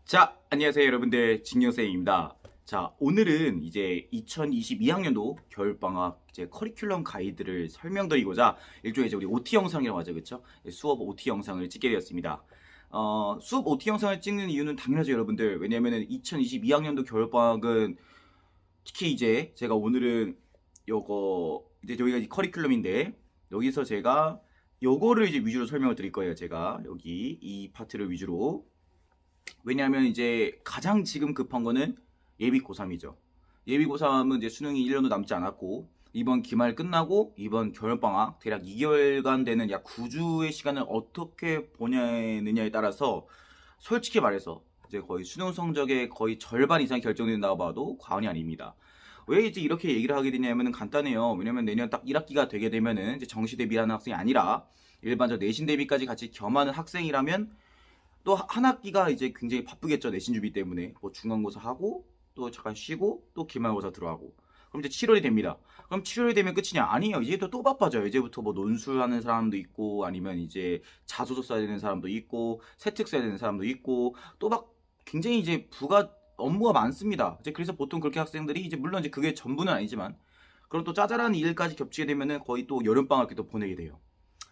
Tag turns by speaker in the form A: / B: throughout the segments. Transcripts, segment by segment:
A: 자, 안녕하세요 여러분들, 진영쌤입니다. 자, 오늘은 이제 2022학년도 겨울방학 이제 커리큘럼 가이드를 설명드리고자 일종의 이제 우리 OT 영상이라고 하죠, 그쵸? 수업 OT 영상을 찍게 되었습니다. 수업 OT 영상을 찍는 이유는 당연하죠 여러분들. 왜냐면은 2022학년도 겨울방학은 특히 이제 제가 오늘은 요거 이제 여기가 이제 커리큘럼인데, 여기서 제가 요거를 이제 위주로 설명을 드릴 거예요. 제가 여기 이 파트를 위주로. 왜냐하면 이제 가장 지금 급한 거는 예비 고3이죠. 예비 고3은 이제 수능이 1년도 남지 않았고, 이번 기말 끝나고 이번 겨울방학 대략 2개월간 되는 약 9주의 시간을 어떻게 보내느냐에 따라서 솔직히 말해서 이제 거의 수능 성적의 거의 절반 이상 결정된다고 봐도 과언이 아닙니다. 왜 이제 이렇게 얘기를 하게 되냐면은 간단해요. 왜냐면 내년 딱 1학기가 되게 되면은 이제 정시 대비하는 학생이 아니라 일반적 내신 대비까지 같이 겸하는 학생이라면 또 한 학기가 이제 굉장히 바쁘겠죠. 내신 준비 때문에 뭐 중간고사 하고 또 잠깐 쉬고 또 기말고사 들어가고, 그럼 이제 7월이 됩니다. 그럼 7월이 되면 끝이냐? 아니에요. 이제 또 바빠져요. 이제부터 뭐 논술하는 사람도 있고, 아니면 이제 자소서 써야 되는 사람도 있고, 세특 써야 되는 사람도 있고, 또 막 굉장히 이제 업무가 많습니다. 이제 그래서 보통 그렇게 학생들이 이제 물론 이제 그게 전부는 아니지만, 그럼 또 짜잘한 일까지 겹치게 되면은 거의 또 여름방학에 또 보내게 돼요.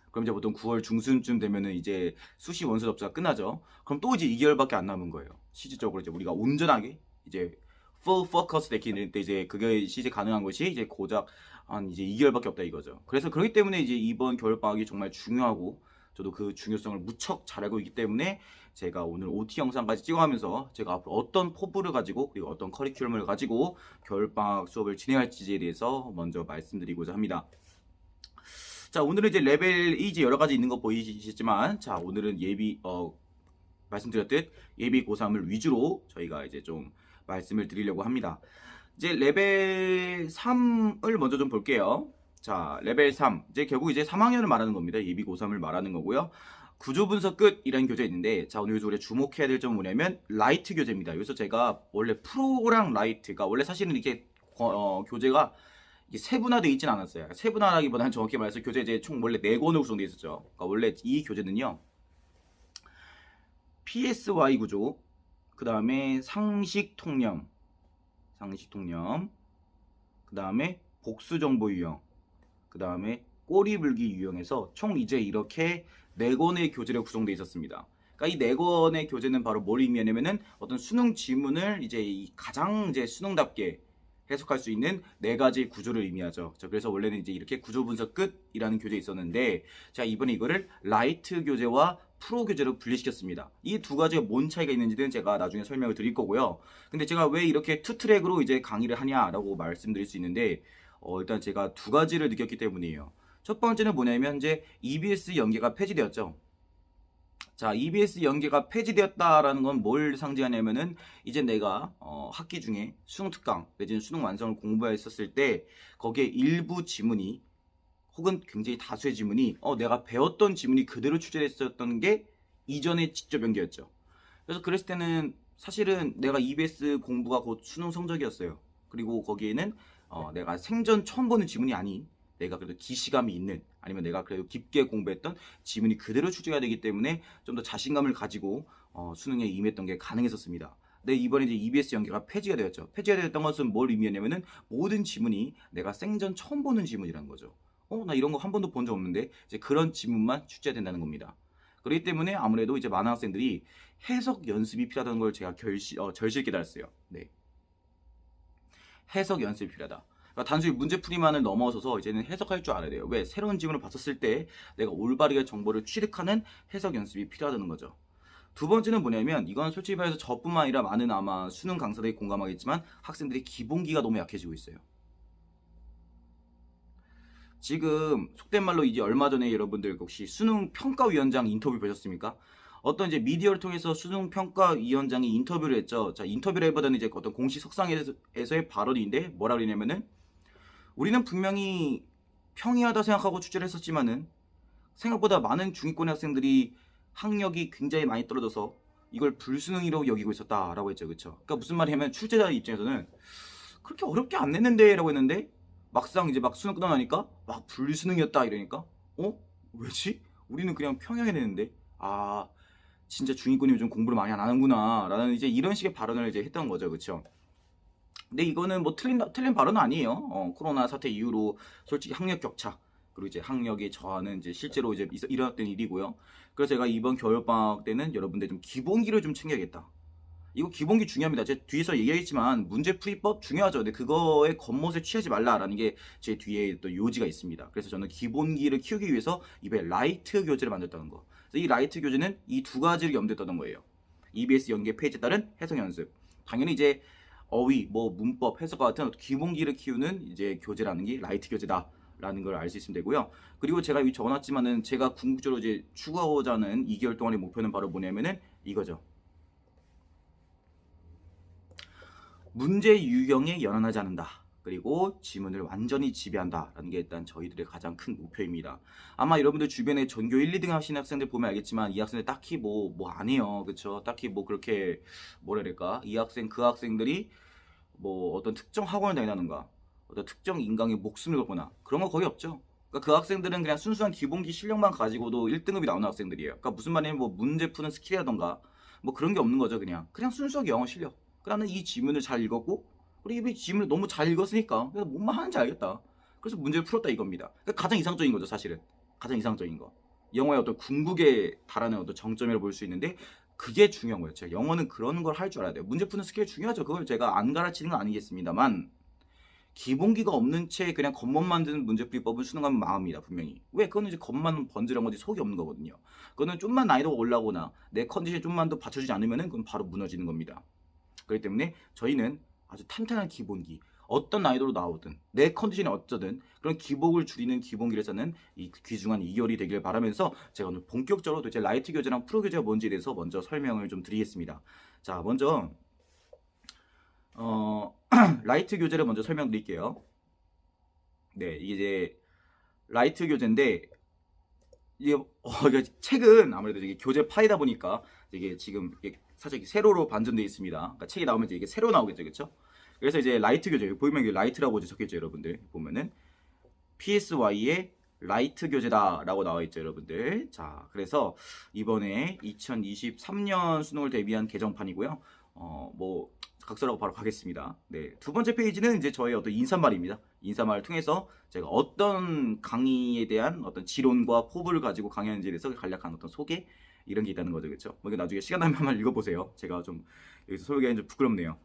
A: 그럼 이제 보통 9월 중순쯤 되면은 이제 수시 원서 접수가 끝나죠. 그럼 또 이제 2개월밖에 안 남은 거예요. 실질적으로 이제 우리가 온전하게 이제 full focus 되기 때 이제 그게 시제 가능한 것이 이제 고작 한 이제 2개월밖에 없다 이거죠. 그래서 그렇기 때문에 이제 이번 겨울 방학이 정말 중요하고, 저도 그 중요성을 무척 잘 알고 있기 때문에 제가 오늘 OT 영상까지 찍어가면서 제가 앞으로 어떤 포부를 가지고 그리고 어떤 커리큘럼을 가지고 겨울 방학 수업을 진행할지에 대해서 먼저 말씀드리고자 합니다. 자, 오늘은 이제 레벨이 이제 여러 가지 있는 거 보이시지만, 자, 오늘은 말씀드렸듯 예비 고3을 위주로 저희가 이제 좀 말씀을 드리려고 합니다. 이제 레벨 3을 먼저 좀 볼게요. 자, 레벨 3. 이제 결국 이제 3학년을 말하는 겁니다. 예비 고3을 말하는 거고요. 구조 분석 끝이라는 교재 있는데, 자, 오늘 여기서 우리가 주목해야 될 점은 뭐냐면 라이트 교재입니다. 여기서 제가 원래 프로랑 라이트가 원래 사실은 이렇게 교재가 이게 세분화되어 있진 않았어요. 세분화라기보다는 정확히 말해서 교재 이제 총 원래 4권으로 구성되어 있었죠. 그러니까 원래 이 교재는요, PSY 구조, 그 다음에 상식 통념, 그 다음에 복수 정보 유형, 그 다음에 꼬리 물기 유형에서 총 이제 이렇게 4권의 교재로 구성되어 있었습니다. 그러니까 이 4권의 교재는 바로 뭘 의미하냐면은 어떤 수능 지문을 이제 가장 이제 수능답게 해석할 수 있는 4가지 구조를 의미하죠. 자, 그래서 원래는 이제 이렇게 구조 분석 끝이라는 교재 있었는데, 자, 이번에 이거를 라이트 교재와 프로 교재로 분리시켰습니다. 이 두 가지가 뭔 차이가 있는지는 제가 나중에 설명을 드릴 거고요. 근데 제가 왜 이렇게 투 트랙으로 이제 강의를 하냐라고 말씀드릴 수 있는데, 일단 제가 두 가지를 느꼈기 때문이에요. 첫 번째는 뭐냐면 이제 EBS 연계가 폐지되었죠. 자, EBS 연계가 폐지되었다라는 건 뭘 상징하냐면은 이제 내가 학기 중에 수능 특강 내지는 수능 완성을 공부했었을 때 거기에 일부 지문이 혹은 굉장히 다수의 지문이 내가 배웠던 지문이 그대로 출제됐었던 게 이전에 직접 연계였죠. 그래서 그랬을 때는 사실은 내가 EBS 공부가 곧 수능 성적이었어요. 그리고 거기에는 내가 생전 처음 보는 지문이 아닌, 내가 그래도 기시감이 있는, 아니면 내가 그래도 깊게 공부했던 지문이 그대로 출제가 되기 때문에 좀 더 자신감을 가지고 수능에 임했던 게 가능했었습니다. 근데 이번에 이제 EBS 연계가 폐지가 되었죠. 폐지가 되었던 것은 뭘 의미하냐면은 모든 지문이 내가 생전 처음 보는 지문이라는 거죠. 나 이런 거 한 번도 본 적 없는데, 이제 그런 지문만 출제된다는 겁니다. 그렇기 때문에 아무래도 이제 많은 학생들이 해석 연습이 필요하다는 걸 제가 절실히 깨달았어요. 네. 해석 연습이 필요하다. 그러니까 단순히 문제풀이만을 넘어서서 이제는 해석할 줄 알아야 돼요. 왜? 새로운 지문을 봤었을 때 내가 올바르게 정보를 취득하는 해석 연습이 필요하다는 거죠. 두 번째는 뭐냐면, 이건 솔직히 말해서 저뿐만 아니라 많은 아마 수능 강사들이 공감하겠지만 학생들이 기본기가 너무 약해지고 있어요. 지금 속된 말로 이제 얼마 전에 여러분들 혹시 수능 평가위원장 인터뷰 보셨습니까? 어떤 이제 미디어를 통해서 수능 평가위원장이 인터뷰를 했죠. 자, 인터뷰를 해보다는 이제 어떤 공식 석상에서의 발언인데 뭐라 그러냐면은, 우리는 분명히 평이하다 생각하고 출제를 했었지만은 생각보다 많은 중위권의 학생들이 학력이 굉장히 많이 떨어져서 이걸 불수능이라고 여기고 있었다라고 했죠. 그쵸? 그러니까 무슨 말이냐면 출제자 입장에서는 그렇게 어렵게 안 냈는데 라고 했는데, 막상 이제 막 수능 끝나고 나니까 막 불수능이었다 이러니까 왜지? 우리는 그냥 평양에 냈는데, 진짜 중위권이면 좀 공부를 많이 안 하는구나 라는 이제 이런 식의 발언을 이제 했던 거죠. 그쵸? 근데 이거는 뭐 틀린 발언은 아니에요. 코로나 사태 이후로 솔직히 학력 격차 그리고 이제 학력의 저하는 이제 실제로 이제 일어났던 일이고요. 그래서 제가 이번 겨울방학 때는 여러분들 좀 기본기를 좀 챙겨야겠다. 이거 기본기 중요합니다. 제가 뒤에서 얘기했지만 문제풀이법 중요하죠. 근데 그거에 겉멋에 취하지 말라라는 게 제 뒤에 또 요지가 있습니다. 그래서 저는 기본기를 키우기 위해서 이번에 라이트 교재를 만들었다는 거. 그래서 이 라이트 교재는 이 두 가지를 염두에 뒀던 거예요. EBS 연계 페이지에 따른 해석 연습. 당연히 이제 어휘, 뭐 문법, 해석과 같은 기본기를 키우는 이제 교재라는 게 라이트 교재다. 라는 걸 알 수 있으면 되고요. 그리고 제가 여기 적어놨지만은 제가 궁극적으로 이제 추구하고자 하는 2개월 동안의 목표는 바로 뭐냐면은 이거죠. 문제 유형에 연연하지 않는다. 그리고 지문을 완전히 지배한다. 라는 게 일단 저희들의 가장 큰 목표입니다. 아마 여러분들 주변에 전교 1, 2등 하시는 학생들 보면 알겠지만 이 학생들 딱히 뭐 안 해요. 그쵸? 딱히 뭐 그렇게 뭐라 그럴까? 이 학생, 그 학생들이 뭐 어떤 특정 학원을 다닌다는가 어떤 특정 인강에 목숨을 걸거나 그런 거 거의 없죠. 그러니까 그 학생들은 그냥 순수한 기본기 실력만 가지고도 1등급이 나오는 학생들이에요. 그러니까 무슨 말이냐면 뭐 문제 푸는 스킬이라던가 뭐 그런 게 없는 거죠. 그냥 순수하게 영어 실력. 나는 이 지문을 잘 읽었고 그리고 이 지문을 너무 잘 읽었으니까 그래서 뭔 말 하는지 알겠다. 그래서 문제를 풀었다 이겁니다. 그러니까 가장 이상적인 거죠. 사실은 가장 이상적인 거. 영어의 어떤 궁극에 달하는 어떤 정점이라고 볼 수 있는데 그게 중요한 거예요. 제가 영어는 그런 걸 할 줄 알아야 돼요. 문제 푸는 스킬 중요하죠. 그걸 제가 안 가르치는 건 아니겠습니다만 기본기가 없는 채 그냥 겉멋 만드는 문제풀이법은 수능하면 망합니다. 분명히. 왜? 그거는 이제 겉만 번지른 거지 속이 없는 거거든요. 그거는 좀만 난이도가 올라오거나 내 컨디션 좀만 더 받쳐주지 않으면은 그건 바로 무너지는 겁니다. 그렇기 때문에 저희는 아주 탄탄한 기본기 어떤 난이도로 나오든 내 컨디션이 어쩌든 그런 기복을 줄이는 기본기를 쌓는 이 귀중한 2개월이 되길 바라면서 제가 오늘 본격적으로 도대체 라이트 교재랑 프로 교재가 뭔지에 대해서 먼저 설명을 좀 드리겠습니다. 자, 먼저 라이트 교재를 먼저 설명드릴게요. 네, 이게 이제 라이트 교재인데 이게 책은 아무래도 이게 교재 파이다 보니까 이게 지금 이게 살짝 세로로 반전되어 있습니다. 그러니까 책이 나오면 이제 이게 세로 나오겠죠, 그렇죠? 그래서 이제 라이트 교재 보이면 이게 라이트라고 적혀있죠, 여러분들 보면은 PSY의 라이트 교재다라고 나와 있죠, 여러분들. 자, 그래서 이번에 2023년 수능을 대비한 개정판이고요. 뭐 각서라고 바로 가겠습니다. 네, 두 번째 페이지는 이제 저의 어떤 인사말입니다. 인사말을 통해서 제가 어떤 강의에 대한 어떤 지론과 포부를 가지고 강의하는지에 대해서 간략한 어떤 소개 이런 게 있다는 거죠, 그렇죠? 뭐 이거 나중에 시간 나면 한번 읽어보세요. 제가 좀 여기서 소개하기는 좀 부끄럽네요.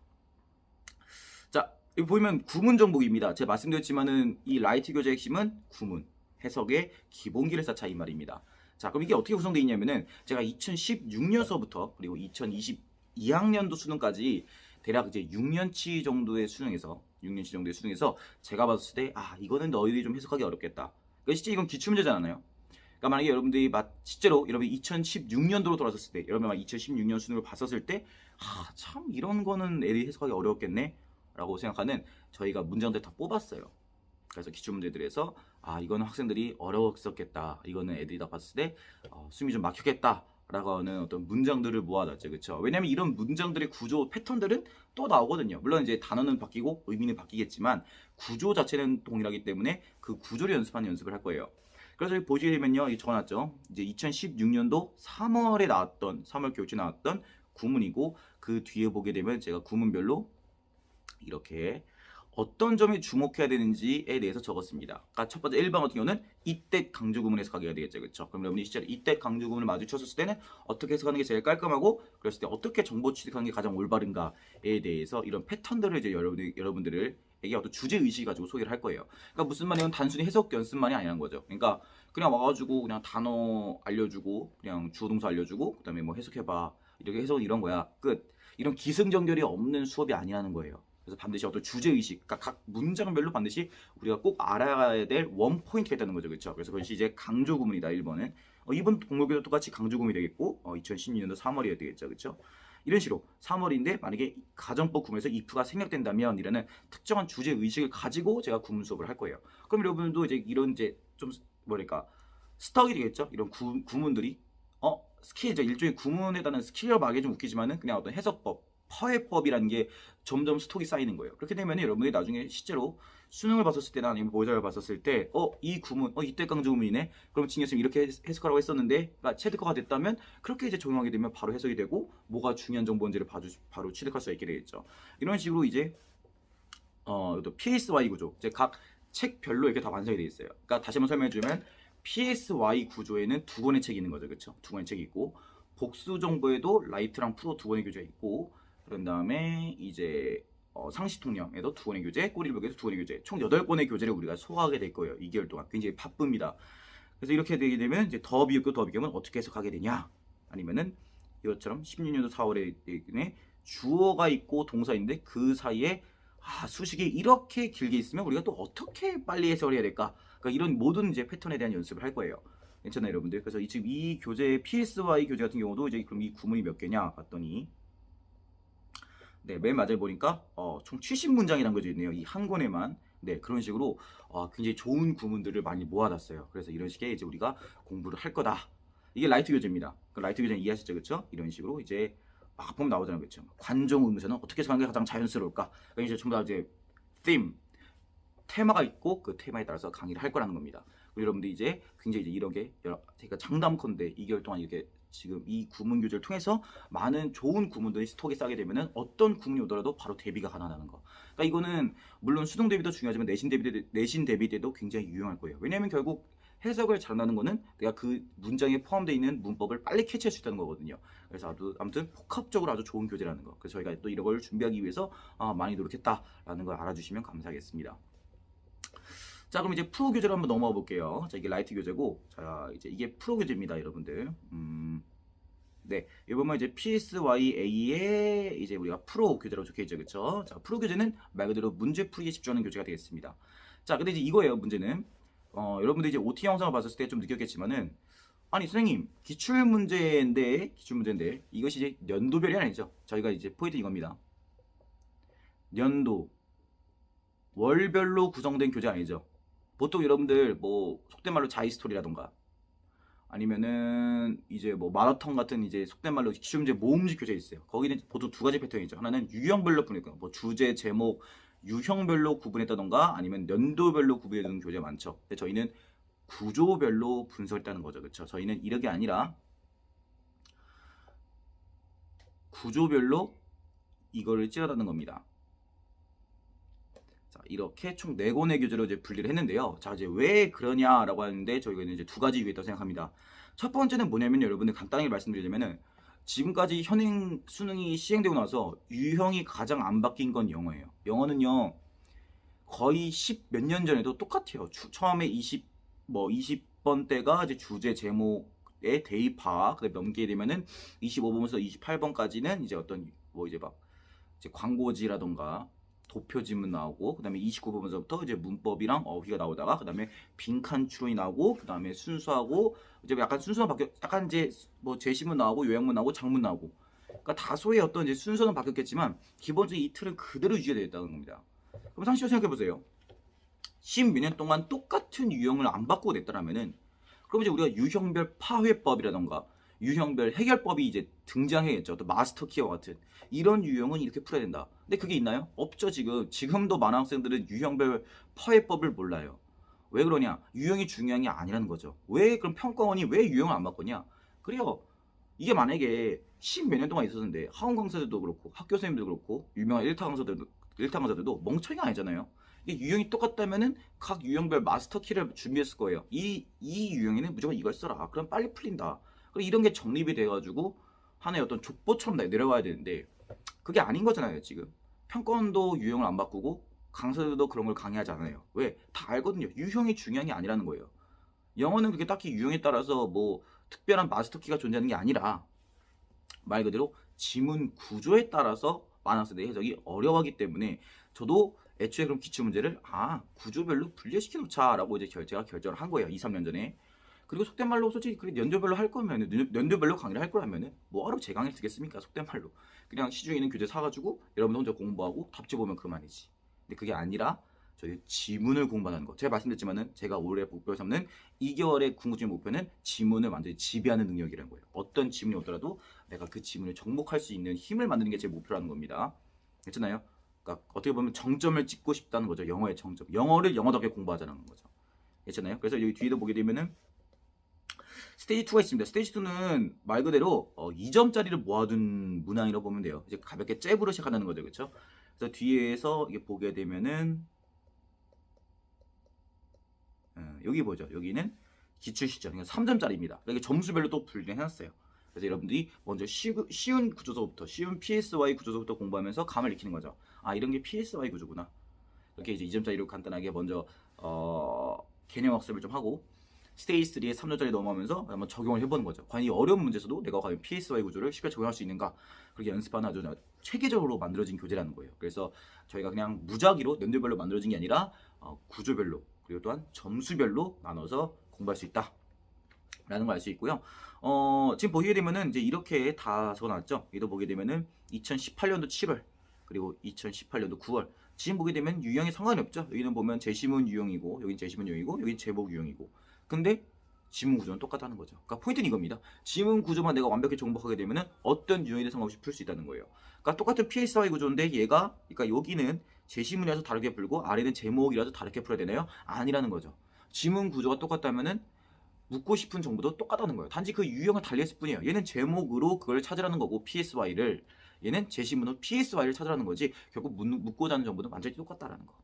A: 자, 여기 보면 구문 정복입니다. 제가 말씀드렸지만은 이 라이트 교재의 핵심은 구문, 해석의 기본기를 쌓자 이 말입니다. 자, 그럼 이게 어떻게 구성되어 있냐면은 제가 2016년서부터 그리고 2022학년도 수능까지 대략 이제 6년치 정도의 수능에서 제가 봤을 때 이거는 너희들이 좀 해석하기 어렵겠다. 그러니까 실제 이건 기출문제잖아요. 그러니까 만약에 여러분들이 실제로 여러분이 2016년도로 돌아섰을 때 여러분 2016년 수능을 봤었을 때 참 이런 거는 애들이 해석하기 어려웠겠네 라고 생각하는 저희가 문장들 다 뽑았어요. 그래서 기출문제들에서 이거는 학생들이 어려웠었겠다, 이거는 애들이 다 봤을 때 숨이 좀 막혔겠다 라고 하는 어떤 문장들을 모아놨죠. 그렇죠? 왜냐면 이런 문장들의 구조 패턴들은 또 나오거든요. 물론 이제 단어는 바뀌고 의미는 바뀌겠지만 구조 자체는 동일하기 때문에 그 구조를 연습하는 연습을 할 거예요. 그래서 여기 보시게 되면요, 이 적어놨죠. 이제 2016년도 3월에 나왔던 3월 교육지 나왔던 구문이고 그 뒤에 보게 되면 제가 구문별로 이렇게 어떤 점에 주목해야 되는지에 대해서 적었습니다. 그러니까 첫 번째 1번 같은 경우는 이때 강조 구문 해석하기가 되겠죠. 그렇죠? 그럼 여러분이 실제로 이때 강조 구문을 마주쳤을 때는 어떻게 해석하는 게 제일 깔끔하고 그랬을 때 어떻게 정보 취득하는 게 가장 올바른가에 대해서 이런 패턴들을 이제 여러분들에게 어떤 주제 의식 가지고 소개를 할 거예요. 그러니까 무슨 말이냐면 단순히 해석 연습만이 아니라는 거죠. 그러니까 그냥 와가지고 그냥 단어 알려주고 그냥 주어 동사 알려주고 그다음에 뭐 해석해봐 이렇게 해석은 이런 거야 끝. 이런 기승전결이 없는 수업이 아니라는 거예요. 그래서 반드시 어떤 주제의식, 그러니까 각 문장별로 반드시 우리가 꼭 알아야 될 원포인트가 있다는 거죠. 그렇죠? 그래서 그것이 이제 강조 구문이다, 1번은. 2번 동물교도 똑같이 강조 구문이 되겠고, 2016년도 3월이어야 되겠죠. 그렇죠? 이런 식으로 3월인데 만약에 가정법 구문에서 if가 생략된다면 이라는 특정한 주제의식을 가지고 제가 구문 수업을 할 거예요. 그럼 여러분도 이제 이런 이제 좀 뭐랄까 스톡이 되겠죠? 이런 구문들이 스킬이죠. 일종의 구문에 따른 스킬이라고 말하기 좀 웃기지만은 그냥 어떤 해석법, 퍼해법이라는 게 점점 스톡이 쌓이는 거예요. 그렇게 되면 여러분들이 나중에 실제로 수능을 봤었을 때나 아니면 보자를 봤었을 때 이 구문 이때 강조문이네. 그럼 진교수님 이렇게 해석하라고 했었는데 체득화가 됐다면 그렇게 이제 적용하게 되면 바로 해석이 되고 뭐가 중요한 정보인지를 바로 취득할 수 있게 되겠죠. 이런 식으로 이제 또 PSY 구조 이제 각 책별로 이렇게 다 완성이 되어 있어요. 그러니까 다시 한번 설명해 주면 PSY 구조에는 두 권의 책이 있는 거죠. 그렇죠? 두 권의 책이 있고 복수 정보에도 라이트랑 프로 두 권의 교재가 있고 그런 다음에 이제 상시 통념에도 두 권의 교재, 꼬리북에도 두 권의 교재, 총 8권의 교재를 우리가 소화하게 될 거예요. 2개월 동안 굉장히 바쁩니다. 그래서 이렇게 되게 되면 이제 더 비읍교 더 비교면 어떻게 해석하게 되냐? 아니면은 이것처럼 16년도 4월에 주어가 있고 동사인데 그 사이에 수식이 이렇게 길게 있으면 우리가 또 어떻게 빨리 해석을 해야 될까? 그러니까 이런 모든 이제 패턴에 대한 연습을 할 거예요. 괜찮나요, 여러분들? 그래서 지금 이 교재 PSY 교재 같은 경우도 이제 그럼 이 구문이 몇 개냐 봤더니 네, 맨 마지막에 보니까 총 70문장이라는 거죠 있네요. 이 한 권에만. 네, 그런 식으로 굉장히 좋은 구문들을 많이 모아놨어요. 그래서 이런 식의 이제 우리가 공부를 할 거다. 이게 라이트 교재입니다. 그 라이트 교재는 이해하시죠, 그렇죠? 이런 식으로 이제 막 보면 나오잖아요, 그렇죠? 관종 의문사는 어떻게 해석하는 게 가장 자연스러울까? 그러니까 이제 전부 다 이제 theme, 테마가 있고 그 테마에 따라서 강의를 할 거라는 겁니다. 그리고 여러분들이 이제 굉장히 이제 이런 게 제가 장담컨대 2개월 동안 이렇게 지금 이 구문 교재를 통해서 많은 좋은 구문들이 스톡에 싸게 되면은 어떤 구문이 오더라도 바로 대비가 가능하다는 거. 그러니까 이거는 물론 수능 대비도 중요하지만 내신 대비 때도 굉장히 유용할 거예요. 왜냐하면 결국 해석을 잘한다는 거는 내가 그 문장에 포함되어 있는 문법을 빨리 캐치할 수 있다는 거거든요. 그래서 아무튼 복합적으로 아주 좋은 교재라는 거. 그래서 저희가 또 이런 걸 준비하기 위해서 많이 노력했다라는 걸 알아주시면 감사하겠습니다. 자, 그럼 이제 프로 교재로 한번 넘어가 볼게요. 자, 이게 라이트 교재고, 자, 이제 이게 프로 교재입니다, 여러분들. 네, 이번에 이제 PSYA에 이제 우리가 프로 교재라고 적혀 있죠, 그렇죠? 자, 프로 교재는 말 그대로 문제 풀이에 집중하는 교재가 되겠습니다. 자, 근데 이제 이거예요, 문제는. 여러분들 이제 OT 영상을 봤을 때 좀 느꼈겠지만은, 아니 선생님 기출 문제인데 이것이 이제 연도별이 아니죠. 저희가 이제 포인트 이겁니다. 연도 월별로 구성된 교재 아니죠. 보통 여러분들 뭐 속된 말로 자이스토리라던가 아니면은 이제 뭐 마라톤 같은 이제 속된 말로 기출 문제 모음집 교재 있어요. 거기는 보통 두 가지 패턴이 있죠. 하나는 유형별로 분해했고 뭐 주제 제목 유형별로 구분했다던가 아니면 연도별로 구분해두는 교재 많죠. 근데 저희는 구조별로 분석했다는 거죠. 그렇죠? 저희는 이렇게 아니라 구조별로 이거를 찌르다는 겁니다. 자, 이렇게 총 4권의 교재로 이제 분리를 했는데요. 자, 이제 왜 그러냐라고 하는데 저희가 이제 두 가지 이유가 있다고 생각합니다. 첫 번째는 뭐냐면 여러분들 간단하게 말씀드리자면은 지금까지 현행 수능이 시행되고 나서 유형이 가장 안 바뀐 건 영어예요. 영어는요. 거의 10 몇 년 전에도 똑같아요. 처음에 20번대가 이제 주제 제목의 대입파, 그다음에 넘기게 되면은 25번부터 28번까지는 이제 어떤 뭐 이제 막 이제 광고지라던가 도표 지문 나오고 그다음에 29번부터 이제 문법이랑 어휘가 나오다가 그다음에 빈칸 추론이 나오고 그다음에 순수하고 이제 약간 순서는 바뀌어 약간 이제 뭐 제시문 나오고 요약문 나오고 장문 나오고 그러니까 다소의 어떤 이제 순서는 바뀌었겠지만 기본적인 이 틀은 그대로 유지가 되어 있다는 겁니다. 그럼 상식적으로 생각해 보세요. 10몇 년 동안 똑같은 유형을 안 바꾸고 냈다라면은 그럼 이제 우리가 유형별 파회법이라던가 유형별 해결법이 이제 등장해야겠죠. 또 마스터 키와 같은 이런 유형은 이렇게 풀어야 된다. 근데 그게 있나요? 없죠. 지금도 많은 학생들은 유형별 파회법을 몰라요. 왜 그러냐? 유형이 중요한 게 아니라는 거죠. 왜 그럼 평가원이 왜 유형을 안 바꾸냐? 그래요. 이게 만약에 10몇 년 동안 있었는데 학원 강사들도 그렇고 학교 선생님도 그렇고 유명한 1타 강사들도 멍청이가 아니잖아요. 이게 유형이 똑같다면은 각 유형별 마스터 키를 준비했을 거예요. 이 유형에는 무조건 이걸 써라. 그럼 빨리 풀린다. 그리고 이런 게 정립이 돼가지고 하나의 어떤 족보처럼 내려와야 되는데 그게 아닌 거잖아요. 지금 평가원도 유형을 안 바꾸고 강사들도 그런 걸 강의하지 않아요. 왜? 다 알거든요. 유형이 중요한 게 아니라는 거예요. 영어는 그게 딱히 유형에 따라서 뭐 특별한 마스터 키가 존재하는 게 아니라 말 그대로 지문 구조에 따라서 많은 학생들의 해석이 어려워하기 때문에 저도 애초에 그럼 기출 문제를 구조별로 분류시켜 놓자라고 이제 제가 결정을 한 거예요. 2, 3년 전에. 그리고 속된 말로 솔직히 연도별로 할 거면 연도별로 강의를 할 거라면은 뭐하러 제 강의를 듣겠습니까? 속된 말로 그냥 시중에 있는 교재 사가지고 여러분 혼자 공부하고 답지 보면 그만이지. 근데 그게 아니라 저희 지문을 공부하는 거. 제가 말씀드렸지만은 제가 올해 목표 삼는 2개월의 궁극적인 목표는 지문을 완전히 지배하는 능력이라는 거예요. 어떤 지문이 오더라도 내가 그 지문을 정복할 수 있는 힘을 만드는 게 제 목표라는 겁니다. 됐잖아요? 그러니까 어떻게 보면 정점을 찍고 싶다는 거죠. 영어의 정점. 영어를 영어답게 공부하자는 거죠. 됐잖아요? 그래서 여기 뒤에도 보게 되면은 스테이지 2가 있습니다. 스테이지 2는 말 그대로 2점짜리를 모아둔 문항이라고 보면 돼요. 이제 가볍게 잽으로 시작한다는 거죠. 그렇죠? 그래서 뒤에서 이게 보게 되면은 여기 보죠. 여기는 기출 시점. 그러니까 3점짜리입니다. 이게 점수별로 또 분리해 놨어요. 그래서 여러분들이 먼저 쉬운 구조서부터, 쉬운 PSY 구조서부터 공부하면서 감을 익히는 거죠. 아, 이런 게 PSY 구조구나. 이렇게 이제 2점짜리로 간단하게 먼저 개념 학습을 좀 하고 스테이지 3에 3점짜리 넘어가면서 한번 적용을 해보는 거죠. 과연 이 어려운 문제에서도 내가 과연 PSY 구조를 쉽게 적용할 수 있는가? 그렇게 연습하는 아주 체계적으로 만들어진 교재라는 거예요. 그래서 저희가 그냥 무작위로 연도별로 만들어진 게 아니라 구조별로 그리고 또한 점수별로 나눠서 공부할 수 있다. 라는 걸 알 수 있고요. 지금 보게 되면은 이제 이렇게 다 적어놨죠. 여기도 보게 되면은 2018년도 7월 그리고 2018년도 9월. 지금 보게 되면 유형이 상관이 없죠. 여기는 보면 제시문 유형이고 여긴 제시문 유형이고 여긴 제목 유형이고. 근데 지문 구조는 똑같다는 거죠. 그러니까 포인트는 이겁니다. 지문 구조만 내가 완벽히 정복하게 되면은 어떤 유형이든 상관없이 풀 수 있다는 거예요. 그러니까 똑같은 PSY 구조인데 얘가 그러니까 여기는 제시문이라서 다르게 풀고 아래는 제목이라서 다르게 풀어야 되나요? 아니라는 거죠. 지문 구조가 똑같다면은 묻고 싶은 정보도 똑같다는 거예요. 단지 그 유형을 달리했을 뿐이에요. 얘는 제목으로 그걸 찾으라는 거고 PSY를 얘는 제시문으로 PSY를 찾으라는 거지 결국 묻고자 하는 정보는 완전히 똑같다라는 거.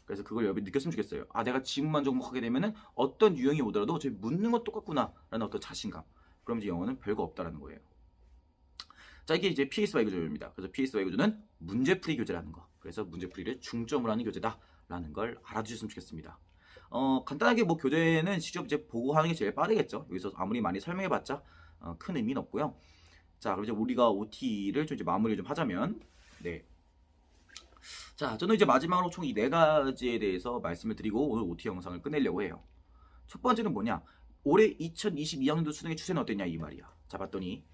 A: 그래서 그걸 여러분이 느꼈으면 좋겠어요. 아, 내가 지문만 정복하게 되면은 어떤 유형이 오더라도 저 묻는 건 똑같구나 라는 어떤 자신감. 그럼 이제 영어는 별거 없다라는 거예요. 자, 이게 이제 PSY 구조입니다. 그래서 PSY 구조는 문제풀이 교재라는 거. 그래서 문제풀이를 중점으로 하는 교재다라는 걸 알아주셨으면 좋겠습니다. 간단하게 뭐 교재는 직접 이제 보고 하는 게 제일 빠르겠죠. 여기서 아무리 많이 설명해봤자 큰 의미는 없고요. 자, 그럼 이제 우리가 OT를 좀 이제 마무리 좀 하자면, 네. 자, 저는 이제 마지막으로 총 이 네 가지에 대해서 말씀을 드리고 오늘 OT 영상을 끝내려고 해요. 첫 번째는 뭐냐? 올해 2022학년도 수능의 추세는 어땠냐 이 말이야. 자, 봤더니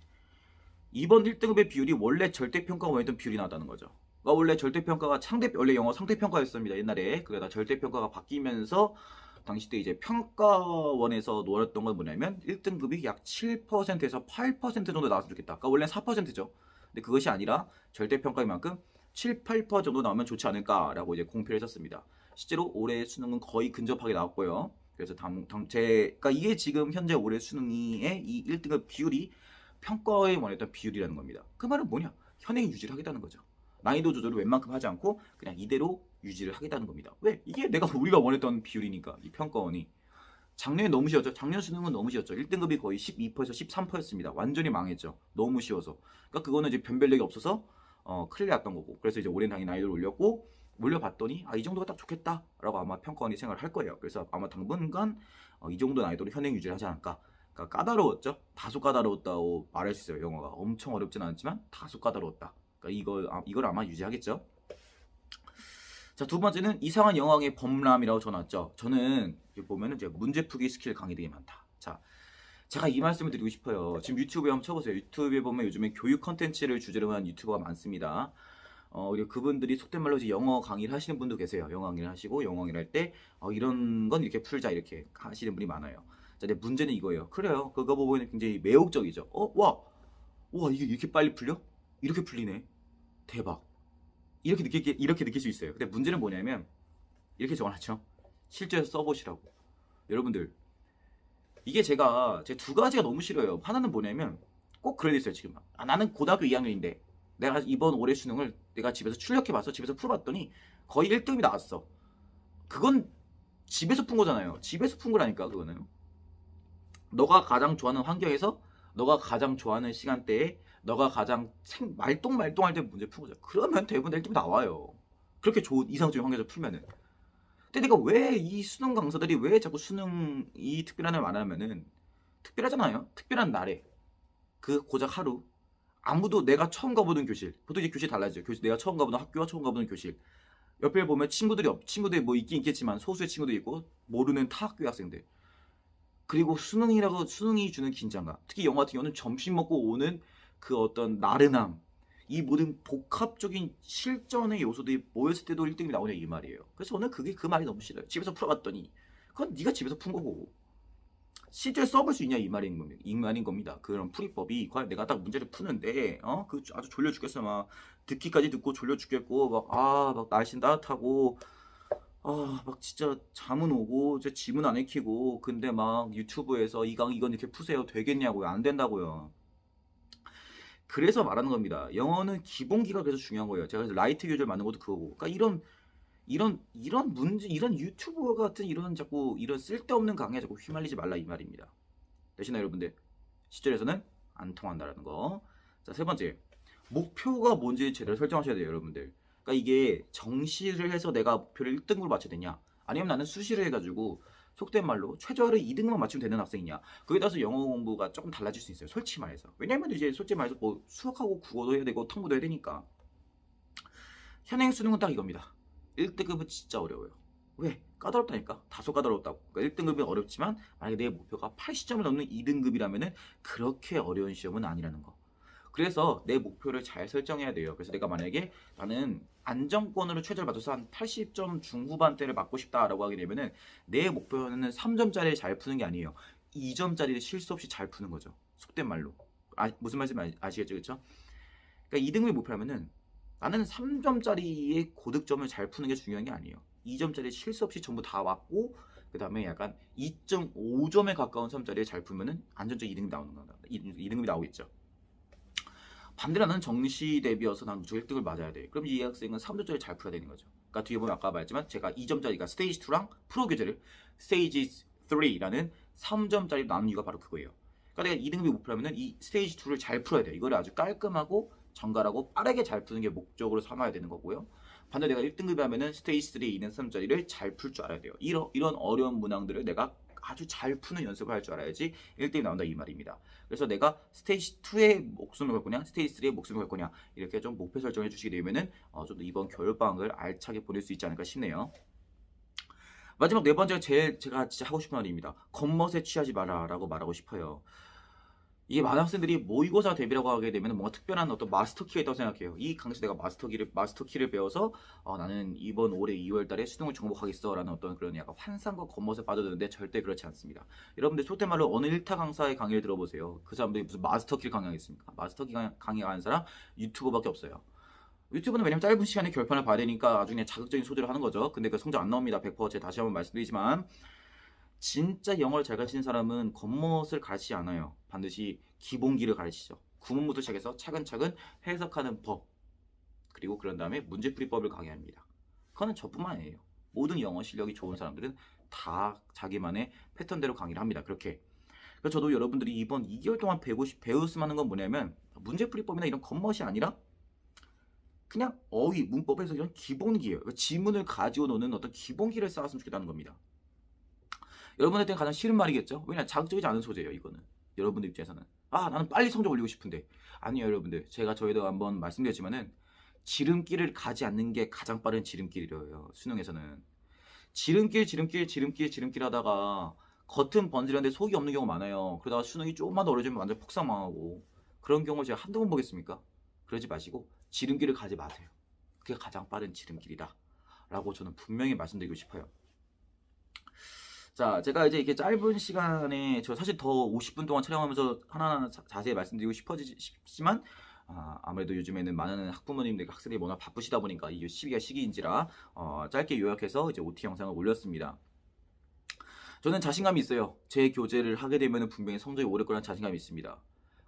A: 이번 1등급의 비율이 원래 절대평가가 원했던 비율이 나왔다는 거죠. 그러니까 원래 절대평가가 원래 영어 상대평가였습니다. 옛날에. 그러다 절대평가가 바뀌면서 당시 때 이제 평가원에서 노렸던 건 뭐냐면 1등급이 약 7%에서 8% 정도 나왔으면 좋겠다. 그러니까 원래는 4%죠. 근데 그것이 아니라 절대평가인 만큼 7, 8% 정도 나오면 좋지 않을까라고 이제 공표를 했었습니다. 실제로 올해 수능은 거의 근접하게 나왔고요. 그래서 그러니까 이게 지금 현재 올해 수능의 이 1등급 비율이 평가에 원했던 비율이라는 겁니다. 그 말은 뭐냐? 현행 유지를 하겠다는 거죠. 난이도 조절을 웬만큼 하지 않고 그냥 이대로 유지를 하겠다는 겁니다. 왜? 이게 우리가 원했던 비율이니까 이 평가원이. 작년에 너무 쉬웠죠. 작년 수능은 너무 쉬웠죠. 1등급이 거의 12%에서 13%였습니다. 완전히 망했죠. 너무 쉬워서. 그러니까 그거는 이제 변별력이 없어서 큰일 났던 거고. 그래서 이제 올해는 당연히 난이도를 올렸고 올려봤더니 이 정도가 딱 좋겠다라고 아마 평가원이 생각을 할 거예요. 그래서 아마 당분간 이 정도 난이도로 현행 유지를 하지 않을까. 그러니까 까다로웠죠. 다소 까다로웠다고 말할 수 있어요. 영어가 엄청 어렵진 않지만 다소 까다로웠다. 그러니까 이걸 아마 유지하겠죠. 자, 두 번째는 이상한 영어의 범람이라고 전했죠. 저는 여기 보면은 이제 문제풀이 스킬 강의 되게 많다. 자, 제가 이 말씀을 드리고 싶어요. 지금 유튜브에 한번 쳐보세요. 유튜브에 보면 요즘에 교육 컨텐츠를 주제로 한 유튜버가 많습니다. 그리고 그분들이 속된 말로 이제 영어 강의를 하시는 분도 계세요. 영어 강의를 하시고 영어 강의를 할 때 이런 건 이렇게 풀자 이렇게 하시는 분이 많아요. 자, 근데 문제는 이거예요. 그래요. 그거 보면 굉장히 매혹적이죠. 와, 이게 이렇게 빨리 풀려? 이렇게 풀리네. 대박. 이렇게 느낄 수 있어요. 근데 문제는 뭐냐면 이렇게 적어놨죠. 실제로 써보시라고. 여러분들 이게 제 두 가지가 너무 싫어요. 하나는 뭐냐면 꼭 그래 있어요. 지금 나는 고등학교 2학년인데 내가 이번 올해 수능을 내가 집에서 출력해봤어. 집에서 풀어봤더니 거의 1등급이 나왔어. 그건 집에서 푼 거잖아요. 집에서 푼 거라니까 그거는. 너가 가장 좋아하는 환경에서 너가 가장 좋아하는 시간대에 너가 가장 말똥말똥할 때 문제 푼 거죠. 그러면 대부분 1등급 나와요. 그렇게 좋은 이상적인 환경에서 풀면은. 근데 내가 왜 이 수능 강사들이 왜 자꾸 수능 이 특별한 날 말하면은 특별하잖아요. 특별한 날에 그 고작 하루 아무도 내가 처음 가보는 교실 보통 이제 교실 달라지죠. 내가 처음 가보는 학교와 처음 가보는 교실 옆에 보면 친구들이 뭐 있긴 있겠지만 소수의 친구도 있고 모르는 타 학교 학생들 그리고 수능이 주는 긴장감 특히 영어 같은 경우는 점심 먹고 오는 그 어떤 나른함 이 모든 복합적인 실전의 요소들이 모였을 때도 1등급이 나오냐 이 말이에요. 그래서 저는 그게 그 말이 너무 싫어요. 집에서 풀어봤더니 그건 네가 집에서 푼 거고 실제 써볼 수 있냐 이 말인 겁니다. 그런 풀이법이 과연 내가 딱 문제를 푸는데 그 아주 졸려 죽겠어. 막 듣기까지 듣고 졸려 죽겠고 막 날씨 따뜻하고 막 진짜 잠은 오고 이제 짐은 안 익히고 근데 막 유튜브에서 이건 이렇게 푸세요 되겠냐고요. 안 된다고요. 그래서 말하는 겁니다. 영어는 기본기가 그래서 중요한 거예요. 제가 그래서 라이트 교재를 만든 것도 그거고. 그러니까 이런 문제, 이런 유튜버 같은 이런 자꾸 이런 쓸데없는 강의에 자꾸 휘말리지 말라 이 말입니다. 대신에 여러분들 시절에서는 안 통한다라는 거. 자, 세 번째. 목표가 뭔지 제대로 설정하셔야 돼요, 여러분들. 그러니까 이게 정시를 해서 내가 목표를 1등급으로 맞춰야 되냐? 아니면 나는 수시를 해가지고 속된 말로 최저를 2등급만 맞추면 되는 학생이냐? 그에 따라서 영어 공부가 조금 달라질 수 있어요. 솔직히 말해서. 왜냐면 이제 솔직히 말해서 뭐 수학하고 국어도 해야 되고 통보도 해야 되니까. 현행 수능은 딱 이겁니다. 1등급은 진짜 어려워요. 왜? 까다롭다니까. 다소 까다롭다고. 그러니까 1등급은 어렵지만 만약에 내 목표가 80점을 넘는 2등급이라면은 그렇게 어려운 시험은 아니라는 거. 그래서 내 목표를 잘 설정해야 돼요. 그래서 내가 만약에 나는 안정권으로 최저를 맞춰서 한 80점 중후반대를 맞고 싶다라고 하게 되면은 내 목표는 3점짜리를 잘 푸는 게 아니에요. 2점짜리를 실수 없이 잘 푸는 거죠. 속된 말로. 무슨 말인지 아시겠죠? 그렇죠? 그러니까 2등급의 목표라면은 나는 3점짜리의 고득점을 잘 푸는 게 중요한 게 아니에요. 2점짜리 실수 없이 전부 다 맞고 그 다음에 약간 2.5점에 가까운 3점짜리를 잘 풀면은 안전적 2등급이 나오는 겁니다. 2등급이 나오겠죠. 반대로 나는 정시 대비여서 난 무조건 1등을 맞아야 돼. 그럼 이 학생은 3점짜리 잘 풀어야 되는 거죠. 그러니까 뒤에 보면 아까 말했지만 제가 2점짜리가 스테이지 2랑 프로 교재를 스테이지 3라는 3점짜리 나눈 이유가 바로 그거예요. 그러니까 내가 2등급이 목표라면은 이 스테이지 2를 잘 풀어야 돼. 이거를 아주 깔끔하고 정갈하고 빠르게 잘 푸는 게 목적으로 삼아야 되는 거고요. 반대로 내가 1등급이 하면은 스테이지 3에 있는 3점짜리를 잘 풀 줄 알아야 돼요. 이런 어려운 문항들을 내가 아주 잘 푸는 연습을 할 줄 알아야지 1등이 나온다 이 말입니다. 그래서 내가 스테이지 2에 목숨을 걸 거냐 스테이지 3에 목숨을 걸 거냐 이렇게 좀 목표 설정해 주시게 되면은 좀 더 이번 겨울방학을 알차게 보낼 수 있지 않을까 싶네요. 마지막 네 번째가 제가 진짜 하고 싶은 말입니다. 겉멋에 취하지 마라 라고 말하고 싶어요. 이게 많은 학생들이 모의고사 대비라고 하게 되면 뭔가 특별한 어떤 마스터키가 있다고 생각해요. 이 강의에서 내가 마스터키를 배워서 나는 이번 올해 2월 달에 수능을 정복하겠어 라는 어떤 그런 약간 환상과 겉멋에 빠져드는데 절대 그렇지 않습니다. 여러분들 속된 말로 어느 1타 강사의 강의를 들어보세요. 그 사람들이 무슨 마스터키를 강의하겠습니까? 마스터키 강의하는 사람 유튜버밖에 없어요. 유튜브는 왜냐면 짧은 시간에 결판을 봐야 되니까 아주 그냥 자극적인 소재를 하는 거죠. 근데 그 성적 안 나옵니다. 100% 제가 다시 한번 말씀드리지만 진짜 영어를 잘 가르치는 사람은 겉멋을 가르치지 않아요. 반드시 기본기를 가르치죠. 구문부터 시작해서 차근차근 해석하는 법 그리고 그런 다음에 문제풀이법을 강의합니다. 그거는 저뿐만 아니에요. 모든 영어 실력이 좋은 사람들은 다 자기만의 패턴대로 강의를 합니다. 그렇게. 그래서 저도 여러분들이 이번 2개월 동안 배웠으면 하는 건 뭐냐면 문제풀이법이나 이런 겉멋이 아니라 그냥 어휘, 문법에서 이런 기본기예요. 그러니까 지문을 가지고 노는 어떤 기본기를 쌓았으면 좋겠다는 겁니다. 여러분한테는 가장 싫은 말이겠죠? 왜냐 자극적이지 않은 소재예요 이거는. 여러분들 입장에서는 나는 빨리 성적 올리고 싶은데 아니요 여러분들 제가 저희도 한번 말씀드렸지만은 지름길을 가지 않는 게 가장 빠른 지름길이래요 수능에서는. 지름길 하다가 겉은 번지는데 속이 없는 경우 많아요. 그러다가 수능이 조금만 더 어려지면 완전 폭삭망하고 그런 경우를 제가 한두 번 보겠습니까? 그러지 마시고 지름길을 가지 마세요. 그게 가장 빠른 지름길이다 라고 저는 분명히 말씀드리고 싶어요. 자, 제가 이제 이렇게 짧은 시간에 저 사실 더 50분 동안 촬영하면서 하나하나 자세히 말씀드리고 싶지만 아무래도 요즘에는 많은 학부모님들, 학생들이 워낙 바쁘시다 보니까 이게 시기인지라 짧게 요약해서 이제 OT 영상을 올렸습니다. 저는 자신감이 있어요. 제 교재를 하게 되면 분명히 성적이 오를 거라는 자신감이 있습니다.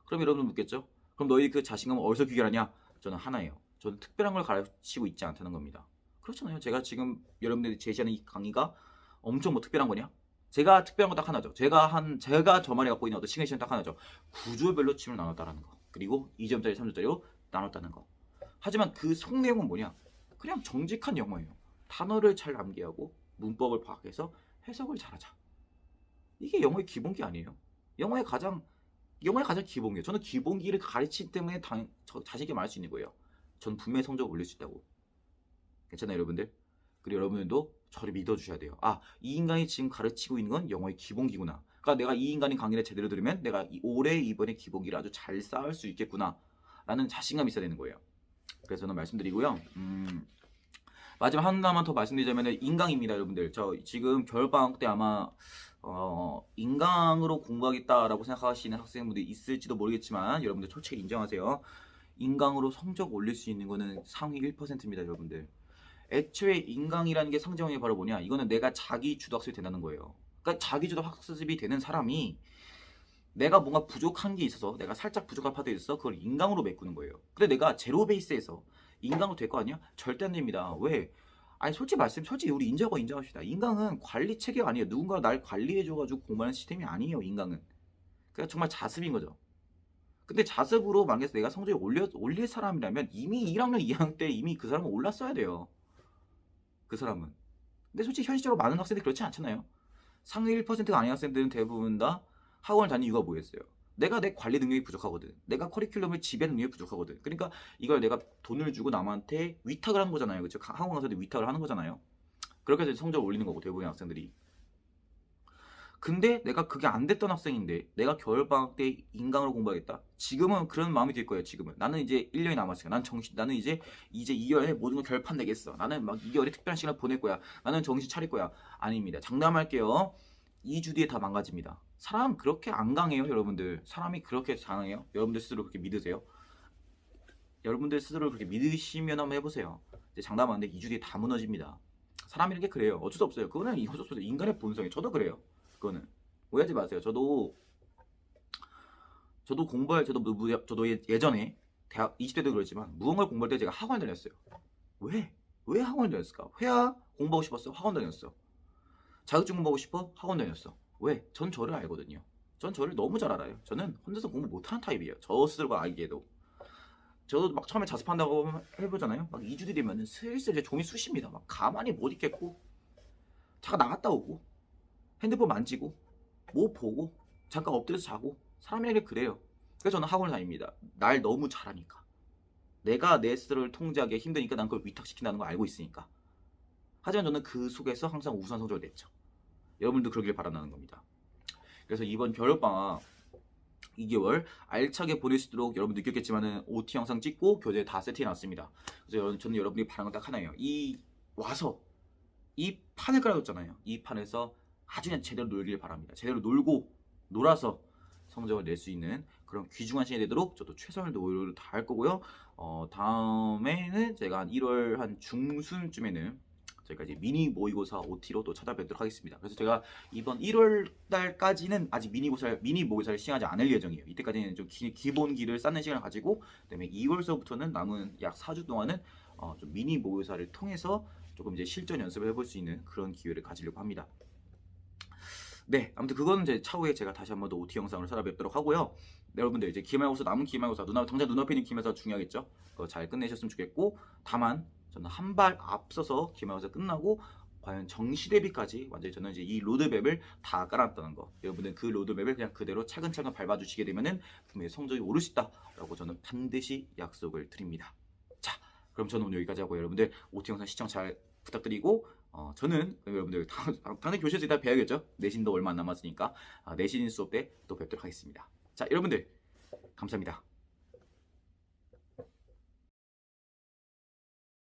A: 그럼 여러분 묻겠죠? 그럼 너희 그 자신감은 어디서 귀결하냐? 저는 하나예요. 저는 특별한 걸 가르치고 있지 않다는 겁니다. 그렇잖아요. 제가 지금 여러분들이 제시하는 이 강의가 엄청 뭐 특별한 거냐? 제가 특별한 건 딱 하나죠. 제가 저만이 갖고 있는 어떤 시그니처는 딱 하나죠. 구조별로 침을 나눴다라는 거. 그리고 2점짜리, 3점짜리로 나눴다는 거. 하지만 그 속내용은 뭐냐? 그냥 정직한 영어예요. 단어를 잘 암기하고 문법을 파악해서 해석을 잘하자. 이게 영어의 기본기 아니에요? 영어의 가장 기본기예요. 저는 기본기를 가르치기 때문에 자신 있게 말할 수 있는 거예요. 전 분명히 성적을 올릴 수 있다고. 괜찮아요, 여러분들? 그리고 여러분들도 저를 믿어주셔야 돼요. 이 인간이 지금 가르치고 있는 건 영어의 기본기구나. 그러니까 내가 이 인간의 강의를 제대로 들으면 내가 올해 이번에 기본기를 아주 잘 쌓을 수 있겠구나 라는 자신감이 있어야 되는 거예요. 그래서 저는 말씀드리고요. 마지막 하나만 더 말씀드리자면 인강입니다, 여러분들. 저 지금 겨울방학 때 아마 인강으로 공부하겠다라고 생각하시는 학생분들이 있을지도 모르겠지만 여러분들 솔직히 인정하세요. 인강으로 성적 올릴 수 있는 거는 상위 1%입니다, 여러분들. 애초에 인강이라는 게 상정이 바로 뭐냐? 이거는 내가 자기 주도 학습이 된다는 거예요. 그러니까 자기 주도 학습이 되는 사람이 내가 뭔가 부족한 게 있어서 내가 살짝 부족한 파트에 있어 그걸 인강으로 메꾸는 거예요. 근데 내가 제로 베이스에서 인강으로 될 거 아니야? 절대 안 됩니다. 왜? 아니 솔직히 우리 인정합시다. 인강은 관리 체계가 아니에요. 누군가 날 관리해줘가지고 공부하는 시스템이 아니에요. 인강은. 그러니까 정말 자습인 거죠. 근데 자습으로 만약에 내가 성적이 올릴 사람이라면 이미 1학년, 2학년 때 이미 그 사람은 올랐어야 돼요. 그 사람은. 근데 솔직히 현실적으로 많은 학생들이 그렇지 않잖아요. 상위 1%가 아닌 학생들은 대부분 다 학원을 다니는 이유가 뭐였어요? 내가 내 관리 능력이 부족하거든. 내가 커리큘럼을 지배 능력이 부족하거든. 그러니까 이걸 내가 돈을 주고 남한테 위탁을 하는 거잖아요. 그렇죠? 학원 가서 위탁을 하는 거잖아요. 그렇게 해서 성적을 올리는 거고 대부분의 학생들이. 근데 내가 그게 안 됐던 학생인데 내가 겨울방학 때 인강으로 공부하겠다. 지금은 그런 마음이 들 거예요. 지금은 나는 이제 1년이 남았으니까 나는 이제 2개월에 모든 걸 결판 내겠어. 나는 막 2개월에 특별한 시간을 보낼 거야. 나는 정신 차릴 거야. 아닙니다. 장담할게요. 2주 뒤에 다 망가집니다. 사람 그렇게 안 강해요, 여러분들. 사람이 그렇게 강해요? 여러분들 스스로 그렇게 믿으세요? 여러분들 스스로 그렇게 믿으시면 한번 해보세요. 장담하는데 2주 뒤에 다 무너집니다. 사람이란 게 그래요. 어쩔 수 없어요. 그거는 어쩔 수 없어요. 인간의 본성이에요. 저도 그래요. 그거는 오해하지 마세요. 저도 저도 예전에 대학 20대도 그렇지만 무언가를 공부할 때 제가 학원을 다녔어요. 왜 학원을 다녔을까? 회화 공부하고 싶었어. 학원 다녔어. 자격증 공부하고 싶어? 학원 다녔어. 왜? 전 저를 알거든요. 전 저를 너무 잘 알아요. 저는 혼자서 공부 못하는 타입이에요. 저 스스로가 알기에도. 저도 막 처음에 자습한다고 해보잖아요. 막 2주 뒤 되면은 슬슬 이제 종이 쑤십니다. 막 가만히 못 있겠고 잠깐 나갔다 오고 핸드폰 만지고 뭐 보고 잠깐 엎드려서 자고 사람에게 그래요. 그래서 저는 학원을 다닙니다. 날 너무 잘하니까. 내가 내 스스로를 통제하기 힘드니까 난 그걸 위탁시킨다는 걸 알고 있으니까. 하지만 저는 그 속에서 항상 우수한 성적을 냈죠. 여러분도 그러길 바란다는 겁니다. 그래서 이번 겨울방학 2개월 알차게 보낼 수 있도록 여러분 느꼈겠지만은 OT 영상 찍고 교재 다 세팅해놨습니다. 그래서 저는 여러분들이 바라는 건 딱 하나예요. 와서 이 판을 깔아줬잖아요. 이 판에서 아주 그냥 제대로 놀길 바랍니다. 제대로 놀아서 성적을 낼 수 있는 그런 귀중한 시간이 되도록 저도 최선을 다할 거고요. 다음에는 제가 한 1월 한 중순쯤에는 저희가 이제 미니 모의고사 OT로 또 찾아뵙도록 하겠습니다. 그래서 제가 이번 1월 달까지는 아직 미니 모의고사를 시행하지 않을 예정이에요. 이때까지는 좀 기본기를 쌓는 시간을 가지고 그다음에 2월서부터는 남은 약 4주 동안은 좀 미니 모의고사를 통해서 조금 이제 실전 연습을 해볼 수 있는 그런 기회를 가지려고 합니다. 네, 아무튼 그거는 이제 차후에 제가 다시 한번 더 OT 영상으로 찾아뵙도록 하고요. 네, 여러분들 이제 기말고사 남은 기말고사 당장 눈앞에 있는 기말고사 중요하겠죠. 그거 잘 끝내셨으면 좋겠고 다만 저는 한 발 앞서서 기말고사 끝나고 과연 정시 대비까지 완전히 저는 이제 이 로드맵을 다 깔아놨다는 거. 여러분들 그 로드맵을 그냥 그대로 차근차근 밟아주시게 되면은 분명히 성적이 오를 수 있다라고 저는 반드시 약속을 드립니다. 자, 그럼 저는 오늘 여기까지 하고 여러분들 OT 영상 시청 잘 부탁드리고 저는 여러분들 당연히 교실에서 이따 뵈야겠죠. 내신도 얼마 안 남았으니까 내신 수업 때 또 뵙도록 하겠습니다. 자, 여러분들 감사합니다.